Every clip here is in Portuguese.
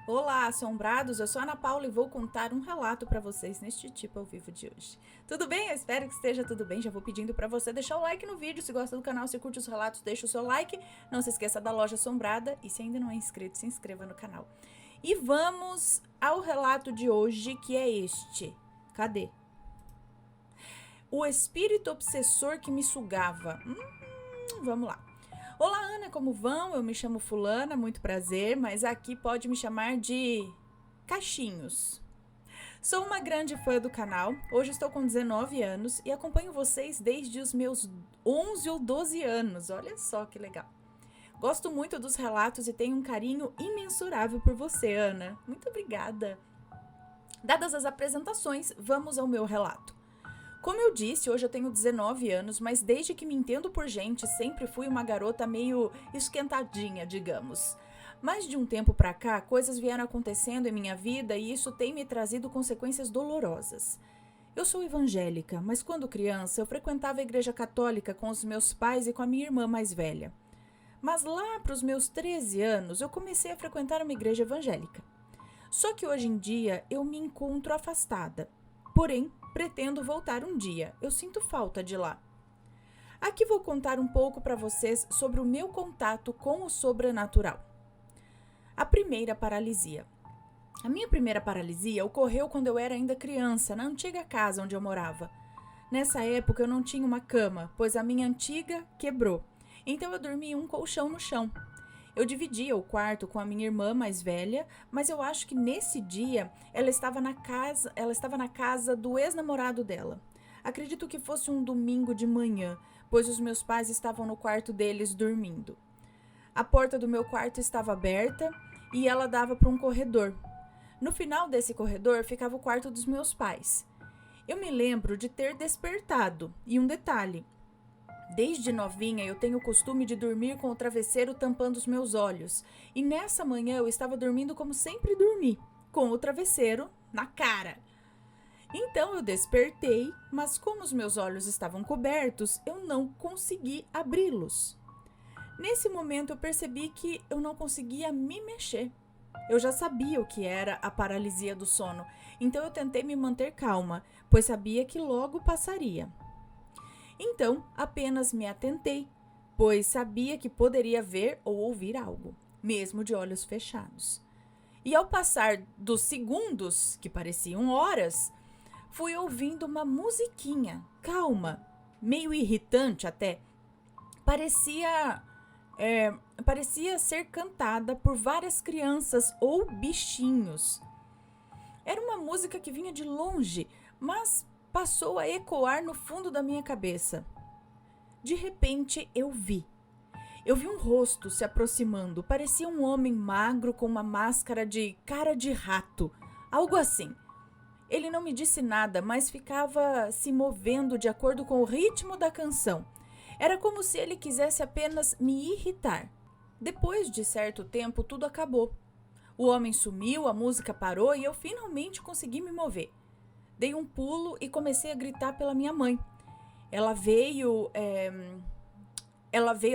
Olá, assombrados! Eu sou a Ana Paula e vou contar um relato para vocês neste tipo ao vivo de hoje. Tudo bem? Eu espero que esteja tudo bem. Já vou pedindo para você deixar o like no vídeo. Se gosta do canal, se curte os relatos, deixa o seu like. Não se esqueça da loja assombrada e se ainda não é inscrito, se inscreva no canal. E vamos ao relato de hoje, que é este. Cadê? O espírito obsessor que me sugava. Vamos lá. Olá, Ana, como vão? Eu me chamo Fulana, muito prazer, mas aqui pode me chamar de Caixinhos. Sou uma grande fã do canal, hoje estou com 19 anos e acompanho vocês desde os meus 11 ou 12 anos, olha só que legal. Gosto muito dos relatos e tenho um carinho imensurável por você, Ana. Muito obrigada. Dadas as apresentações, vamos ao meu relato. Como eu disse, hoje eu tenho 19 anos, mas desde que me entendo por gente, sempre fui uma garota meio esquentadinha, digamos. Mas de um tempo pra cá, coisas vieram acontecendo em minha vida e isso tem me trazido consequências dolorosas. Eu sou evangélica, mas quando criança eu frequentava a igreja católica com os meus pais e com a minha irmã mais velha. Mas lá para os meus 13 anos eu comecei a frequentar uma igreja evangélica. Só que hoje em dia eu me encontro afastada. Porém, pretendo voltar um dia. Eu sinto falta de lá. Aqui vou contar um pouco para vocês sobre o meu contato com o sobrenatural. A primeira paralisia. A minha primeira paralisia ocorreu quando eu era ainda criança, na antiga casa onde eu morava. Nessa época eu não tinha uma cama, pois a minha antiga quebrou. Então eu dormia em um colchão no chão. Eu dividia o quarto com a minha irmã mais velha, mas eu acho que nesse dia ela estava na casa do ex-namorado dela. Acredito que fosse um domingo de manhã, pois os meus pais estavam no quarto deles dormindo. A porta do meu quarto estava aberta e ela dava para um corredor. No final desse corredor ficava o quarto dos meus pais. Eu me lembro de ter despertado, e um detalhe: desde novinha eu tenho o costume de dormir com o travesseiro tampando os meus olhos. E nessa manhã eu estava dormindo como sempre dormi, com o travesseiro na cara. Então eu despertei, mas como os meus olhos estavam cobertos, eu não consegui abri-los. Nesse momento eu percebi que eu não conseguia me mexer. Eu já sabia o que era a paralisia do sono, então eu tentei me manter calma, pois sabia que logo passaria. Então, apenas me atentei, pois sabia que poderia ver ou ouvir algo, mesmo de olhos fechados. E ao passar dos segundos, que pareciam horas, fui ouvindo uma musiquinha, calma, meio irritante até. Parecia ser cantada por várias crianças ou bichinhos. Era uma música que vinha de longe, mas passou a ecoar no fundo da minha cabeça. De repente, eu vi um rosto se aproximando. Parecia um homem magro com uma máscara de cara de rato, algo assim. Ele não me disse nada, mas ficava se movendo de acordo com o ritmo da canção. Era como se ele quisesse apenas me irritar. Depois de certo tempo, tudo acabou. O homem sumiu, a música parou e eu finalmente consegui me mover. Dei um pulo e comecei a gritar pela minha mãe. Ela veio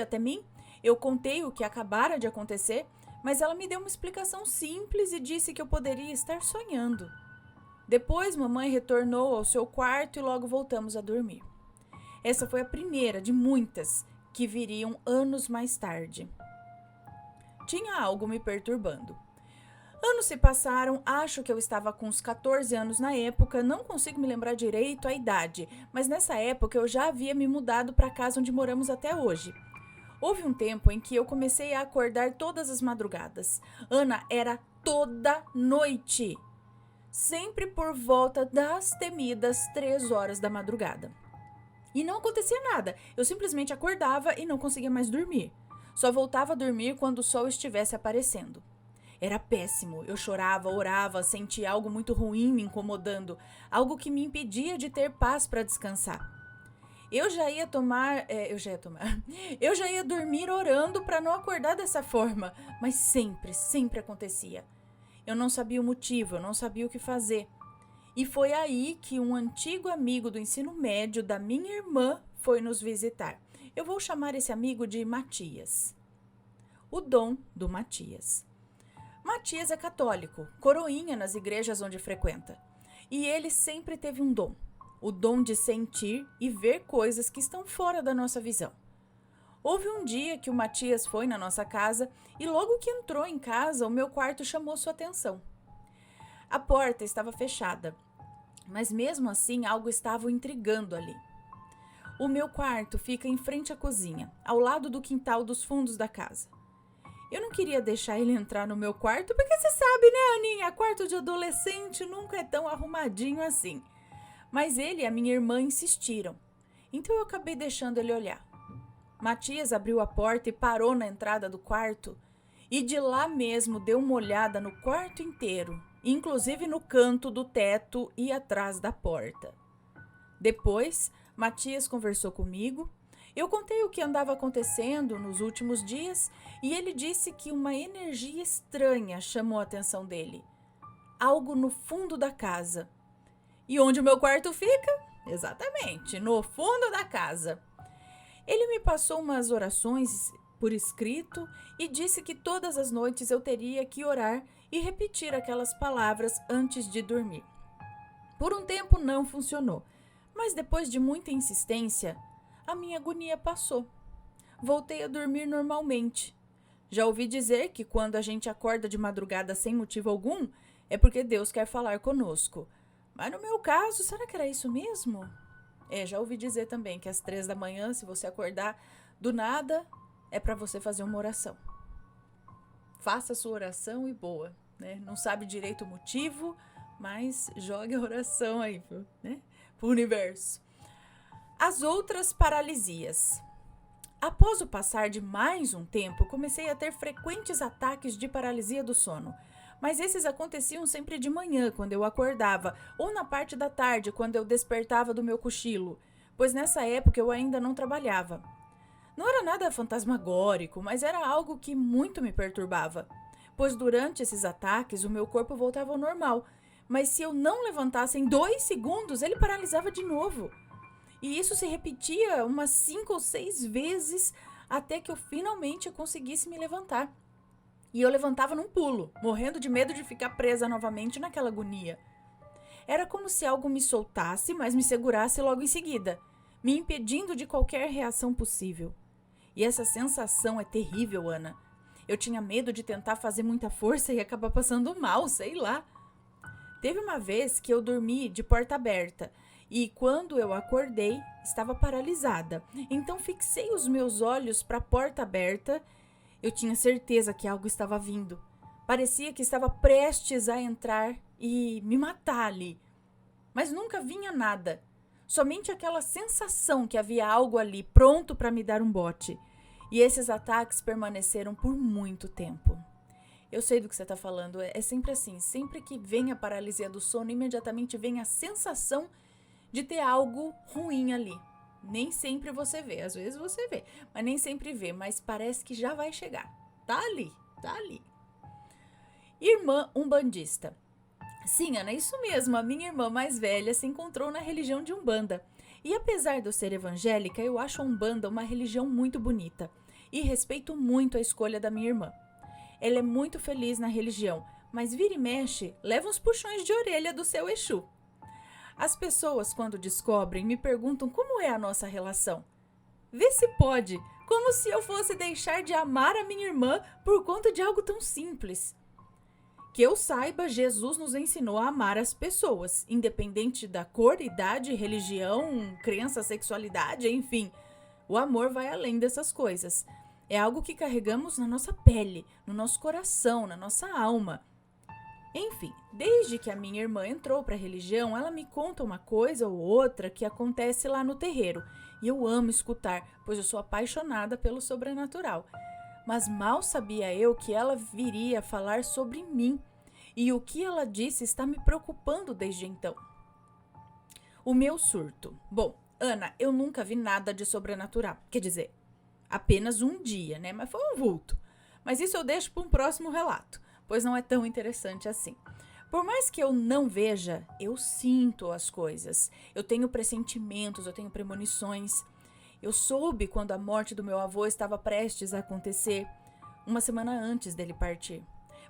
até mim, eu contei o que acabara de acontecer, mas ela me deu uma explicação simples e disse que eu poderia estar sonhando. Depois, mamãe retornou ao seu quarto e logo voltamos a dormir. Essa foi a primeira de muitas que viriam anos mais tarde. Tinha algo me perturbando. Anos se passaram, acho que eu estava com uns 14 anos na época, não consigo me lembrar direito a idade, mas nessa época eu já havia me mudado para a casa onde moramos até hoje. Houve um tempo em que eu comecei a acordar todas as madrugadas. Ana, era toda noite. Sempre por volta das temidas 3 horas da madrugada. E não acontecia nada, eu simplesmente acordava e não conseguia mais dormir. Só voltava a dormir quando o sol estivesse aparecendo. Era péssimo, eu chorava, orava, sentia algo muito ruim me incomodando, algo que me impedia de ter paz para descansar. Eu já ia dormir orando para não acordar dessa forma, mas sempre acontecia. Eu não sabia o motivo, eu não sabia o que fazer. E foi aí que um antigo amigo do ensino médio da minha irmã foi nos visitar. Eu vou chamar esse amigo de Matias. O dom do Matias. Matias é católico, coroinha nas igrejas onde frequenta. E ele sempre teve um dom, o dom de sentir e ver coisas que estão fora da nossa visão. Houve um dia que o Matias foi na nossa casa e logo que entrou em casa, o meu quarto chamou sua atenção. A porta estava fechada, mas mesmo assim algo estava o intrigando ali. O meu quarto fica em frente à cozinha, ao lado do quintal dos fundos da casa. Eu não queria deixar ele entrar no meu quarto, porque você sabe, né, Aninha? Quarto de adolescente nunca é tão arrumadinho assim. Mas ele e a minha irmã insistiram, então eu acabei deixando ele olhar. Matias abriu a porta e parou na entrada do quarto, e de lá mesmo deu uma olhada no quarto inteiro, inclusive no canto do teto e atrás da porta. Depois, Matias conversou comigo. Eu contei o que andava acontecendo nos últimos dias e ele disse que uma energia estranha chamou a atenção dele. Algo no fundo da casa. E onde o meu quarto fica? Exatamente, no fundo da casa. Ele me passou umas orações por escrito e disse que todas as noites eu teria que orar e repetir aquelas palavras antes de dormir. Por um tempo não funcionou, mas depois de muita insistência, a minha agonia passou. Voltei a dormir normalmente. Já ouvi dizer que quando a gente acorda de madrugada sem motivo algum, é porque Deus quer falar conosco. Mas no meu caso, será que era isso mesmo? Já ouvi dizer também que às 3 da manhã, se você acordar do nada, é para você fazer uma oração. Faça a sua oração e boa, né? Não sabe direito o motivo, mas jogue a oração aí, né? Pro universo. As outras paralisias. Após o passar de mais um tempo, comecei a ter frequentes ataques de paralisia do sono. Mas esses aconteciam sempre de manhã, quando eu acordava, ou na parte da tarde, quando eu despertava do meu cochilo, pois nessa época eu ainda não trabalhava. Não era nada fantasmagórico, mas era algo que muito me perturbava, pois durante esses ataques o meu corpo voltava ao normal, mas se eu não levantasse em 2 segundos, ele paralisava de novo. E isso se repetia umas 5 ou 6 vezes até que eu finalmente conseguisse me levantar. E eu levantava num pulo, morrendo de medo de ficar presa novamente naquela agonia. Era como se algo me soltasse, mas me segurasse logo em seguida, me impedindo de qualquer reação possível. E essa sensação é terrível, Ana. Eu tinha medo de tentar fazer muita força e acabar passando mal, sei lá. Teve uma vez que eu dormi de porta aberta e quando eu acordei, estava paralisada. Então fixei os meus olhos para a porta aberta. Eu tinha certeza que algo estava vindo. Parecia que estava prestes a entrar e me matar ali. Mas nunca vinha nada. Somente aquela sensação que havia algo ali pronto para me dar um bote. E esses ataques permaneceram por muito tempo. Eu sei do que você está falando. É sempre assim. Sempre que vem a paralisia do sono, imediatamente vem a sensação de ter algo ruim ali. Nem sempre você vê, às vezes você vê, mas nem sempre vê, mas parece que já vai chegar. Tá ali, tá ali. Irmã umbandista. Sim, Ana, isso mesmo, a minha irmã mais velha se encontrou na religião de Umbanda. E apesar de eu ser evangélica, eu acho a Umbanda uma religião muito bonita e respeito muito a escolha da minha irmã. Ela é muito feliz na religião, mas vira e mexe, leva uns puxões de orelha do seu Exu. As pessoas, quando descobrem, me perguntam como é a nossa relação. Vê se pode, como se eu fosse deixar de amar a minha irmã por conta de algo tão simples. Que eu saiba, Jesus nos ensinou a amar as pessoas, independente da cor, idade, religião, crença, sexualidade, enfim. O amor vai além dessas coisas. É algo que carregamos na nossa pele, no nosso coração, na nossa alma. Enfim, desde que a minha irmã entrou para a religião, ela me conta uma coisa ou outra que acontece lá no terreiro. E eu amo escutar, pois eu sou apaixonada pelo sobrenatural. Mas mal sabia eu que ela viria falar sobre mim. E o que ela disse está me preocupando desde então. O meu surto. Bom, Ana, eu nunca vi nada de sobrenatural. Quer dizer, apenas um dia, né? Mas foi um vulto. Mas isso eu deixo para um próximo relato, pois não é tão interessante assim. Por mais que eu não veja, eu sinto as coisas. Eu tenho pressentimentos, eu tenho premonições. Eu soube quando a morte do meu avô estava prestes a acontecer, uma semana antes dele partir.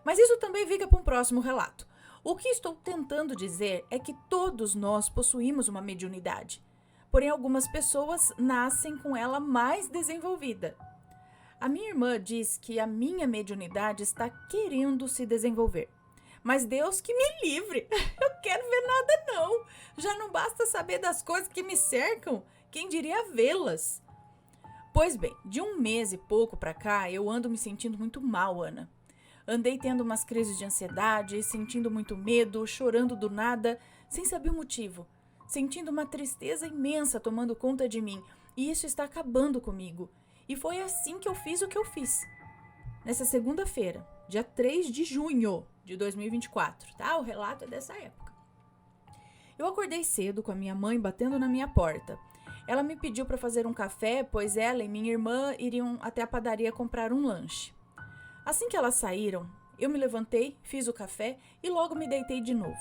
Mas isso também fica para um próximo relato. O que estou tentando dizer é que todos nós possuímos uma mediunidade. Porém, algumas pessoas nascem com ela mais desenvolvida. A minha irmã diz que a minha mediunidade está querendo se desenvolver. Mas Deus que me livre, eu quero ver nada não. Já não basta saber das coisas que me cercam, quem diria vê-las. Pois bem, de um mês e pouco pra cá, eu ando me sentindo muito mal, Ana. Andei tendo umas crises de ansiedade, sentindo muito medo, chorando do nada, sem saber o motivo. Sentindo uma tristeza imensa tomando conta de mim, e isso está acabando comigo. E foi assim que eu fiz o que eu fiz. Nessa segunda-feira, dia 3 de junho de 2024, tá? O relato é dessa época. Eu acordei cedo com a minha mãe batendo na minha porta. Ela me pediu para fazer um café, pois ela e minha irmã iriam até a padaria comprar um lanche. Assim que elas saíram, eu me levantei, fiz o café e logo me deitei de novo.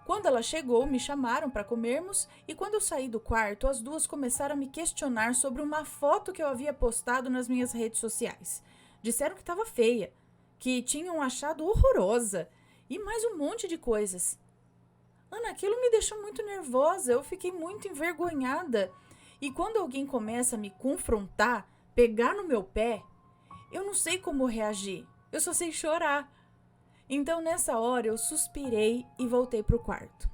Quando ela chegou, me chamaram para comermos e quando eu saí do quarto, as duas começaram a me questionar sobre uma foto que eu havia postado nas minhas redes sociais. Disseram que estava feia, que tinham achado horrorosa e mais um monte de coisas. Ana, aquilo me deixou muito nervosa, eu fiquei muito envergonhada. E quando alguém começa a me confrontar, pegar no meu pé, eu não sei como reagir, eu só sei chorar. Então, nessa hora, eu suspirei e voltei para o quarto.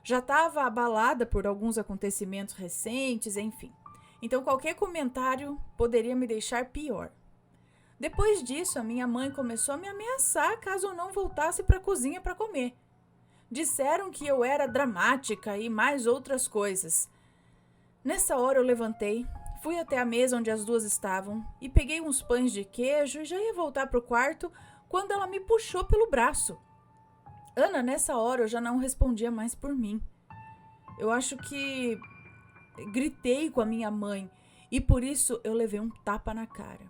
Já estava abalada por alguns acontecimentos recentes, enfim. Então, qualquer comentário poderia me deixar pior. Depois disso, a minha mãe começou a me ameaçar caso eu não voltasse para a cozinha para comer. Disseram que eu era dramática e mais outras coisas. Nessa hora eu levantei, fui até a mesa onde as duas estavam e peguei uns pães de queijo e já ia voltar para o quarto quando ela me puxou pelo braço. Ana, nessa hora eu já não respondia mais por mim. Eu acho que gritei com a minha mãe e por isso eu levei um tapa na cara.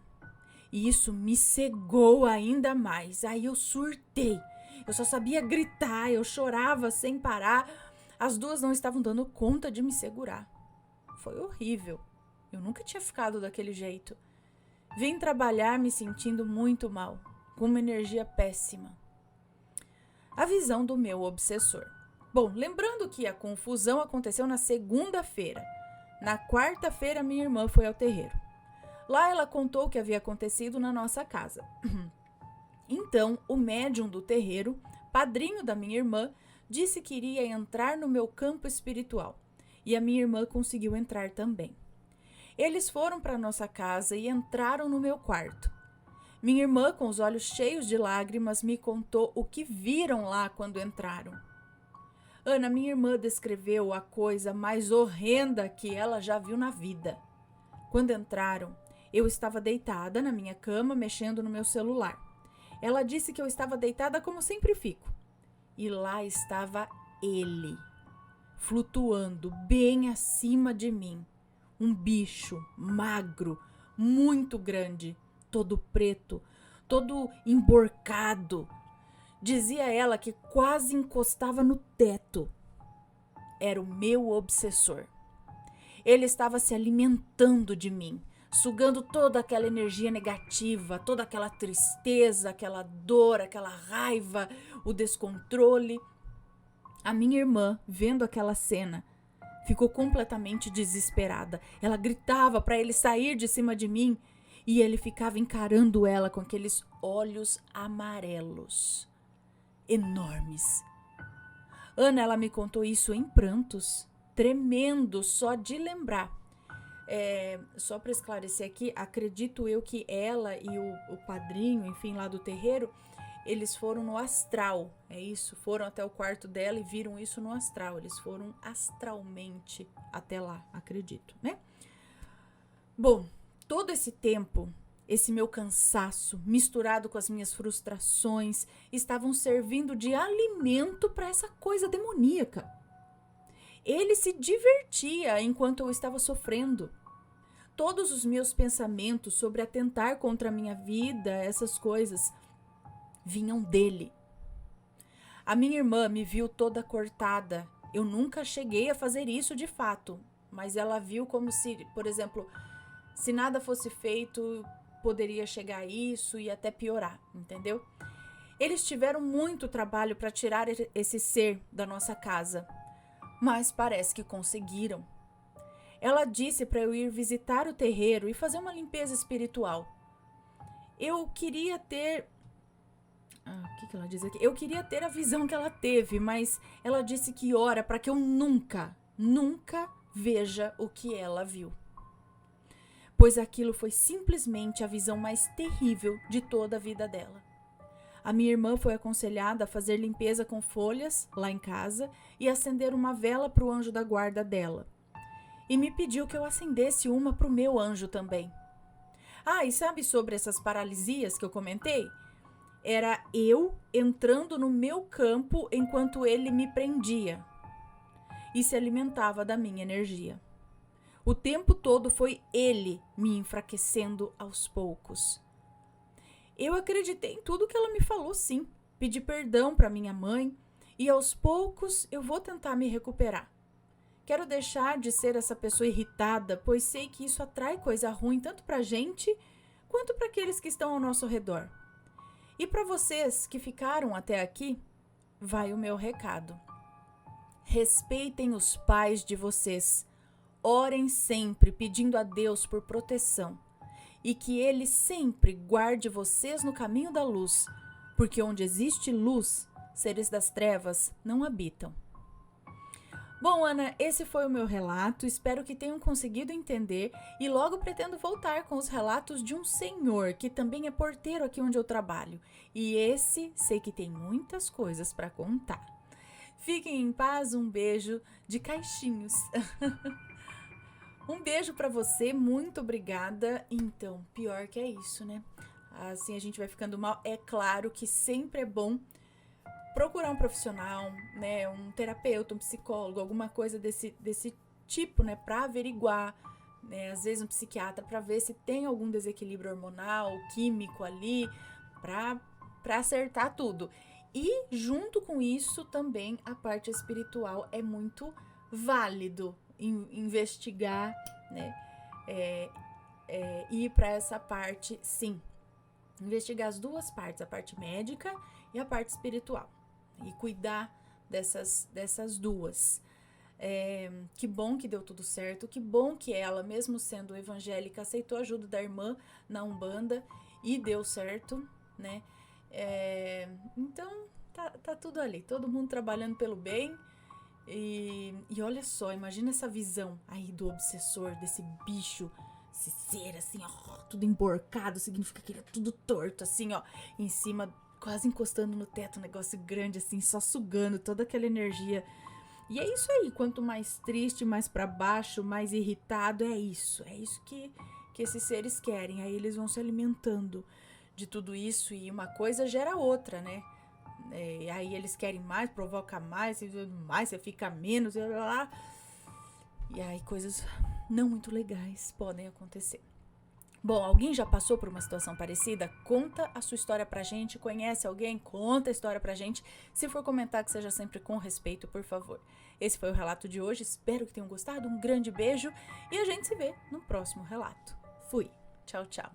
E isso me cegou ainda mais. Aí eu surtei. Eu só sabia gritar, eu chorava sem parar. As duas não estavam dando conta de me segurar. Foi horrível. Eu nunca tinha ficado daquele jeito. Vim trabalhar me sentindo muito mal, com uma energia péssima. A visão do meu obsessor. Bom, lembrando que a confusão aconteceu na segunda-feira. Na quarta-feira, minha irmã foi ao terreiro. Lá ela contou o que havia acontecido na nossa casa. Então, o médium do terreiro, padrinho da minha irmã, disse que iria entrar no meu campo espiritual. E a minha irmã conseguiu entrar também. Eles foram para nossa casa e entraram no meu quarto. Minha irmã, com os olhos cheios de lágrimas, me contou o que viram lá quando entraram. Ana, minha irmã descreveu a coisa mais horrenda que ela já viu na vida. Quando entraram, eu estava deitada na minha cama, mexendo no meu celular. Ela disse que eu estava deitada como sempre fico. E lá estava ele, flutuando bem acima de mim. Um bicho magro, muito grande, todo preto, todo emborcado. Dizia ela que quase encostava no teto. Era o meu obsessor. Ele estava se alimentando de mim, sugando toda aquela energia negativa, toda aquela tristeza, aquela dor, aquela raiva, o descontrole. A minha irmã, vendo aquela cena, ficou completamente desesperada. Ela gritava para ele sair de cima de mim e ele ficava encarando ela com aqueles olhos amarelos, enormes. Ana, ela me contou isso em prantos, tremendo só de lembrar. Só para esclarecer aqui, acredito eu que ela e o padrinho, enfim, lá do terreiro, eles foram no astral, é isso, foram até o quarto dela e viram isso no astral, eles foram astralmente até lá, acredito, né? Bom, todo esse tempo, esse meu cansaço, misturado com as minhas frustrações, estavam servindo de alimento para essa coisa demoníaca. Ele se divertia enquanto eu estava sofrendo. Todos os meus pensamentos sobre atentar contra a minha vida, essas coisas, vinham dele. A minha irmã me viu toda cortada. Eu nunca cheguei a fazer isso de fato, mas ela viu como se, por exemplo, se nada fosse feito, poderia chegar a isso e até piorar, entendeu? Eles tiveram muito trabalho para tirar esse ser da nossa casa, mas parece que conseguiram. Ela disse para eu ir visitar o terreiro e fazer uma limpeza espiritual. Eu queria ter... o que ela diz aqui? Eu queria ter a visão que ela teve, mas ela disse que ora para que eu nunca veja o que ela viu. Pois aquilo foi simplesmente a visão mais terrível de toda a vida dela. A minha irmã foi aconselhada a fazer limpeza com folhas lá em casa e acender uma vela para o anjo da guarda dela. E me pediu que eu acendesse uma para o meu anjo também. E sabe sobre essas paralisias que eu comentei? Era eu entrando no meu campo enquanto ele me prendia e se alimentava da minha energia. O tempo todo foi ele me enfraquecendo aos poucos. Eu acreditei em tudo que ela me falou, sim. Pedi perdão para minha mãe e aos poucos eu vou tentar me recuperar. Quero deixar de ser essa pessoa irritada, pois sei que isso atrai coisa ruim tanto para a gente quanto para aqueles que estão ao nosso redor. E para vocês que ficaram até aqui, vai o meu recado. Respeitem os pais de vocês. Orem sempre pedindo a Deus por proteção e que Ele sempre guarde vocês no caminho da luz, porque onde existe luz, seres das trevas não habitam. Bom, Ana, esse foi o meu relato, espero que tenham conseguido entender e logo pretendo voltar com os relatos de um senhor que também é porteiro aqui onde eu trabalho. E esse sei que tem muitas coisas para contar. Fiquem em paz, um beijo de caixinhos. Um beijo pra você, muito obrigada. Então, pior que é isso, né? Assim a gente vai ficando mal. É claro que sempre é bom procurar um profissional, né? Um terapeuta, um psicólogo, alguma coisa desse tipo, né? Pra averiguar, né? Às vezes um psiquiatra pra ver se tem algum desequilíbrio hormonal, químico ali, pra acertar tudo. E junto com isso também a parte espiritual é muito válido investigar, né? Ir para essa parte, sim. Investigar as duas partes, a parte médica e a parte espiritual. E cuidar dessas duas. Que bom que deu tudo certo, que bom que ela, mesmo sendo evangélica, aceitou a ajuda da irmã na Umbanda e deu certo, né? Então, tá tudo ali, todo mundo trabalhando pelo bem. E olha só, imagina essa visão aí do obsessor, desse bicho, esse ser assim, ó, tudo emborcado, significa que ele é tudo torto, assim, ó, em cima, quase encostando no teto, um negócio grande, assim, só sugando toda aquela energia. E é isso aí, quanto mais triste, mais pra baixo, mais irritado, é isso que esses seres querem. Aí eles vão se alimentando de tudo isso e uma coisa gera outra, né? Aí eles querem mais, provoca mais, você fica menos, e lá. E aí coisas não muito legais podem acontecer. Bom, alguém já passou por uma situação parecida? Conta a sua história pra gente. Conhece alguém? Conta a história pra gente. Se for comentar, que seja sempre com respeito, por favor. Esse foi o relato de hoje. Espero que tenham gostado. Um grande beijo e a gente se vê no próximo relato. Fui. Tchau, tchau.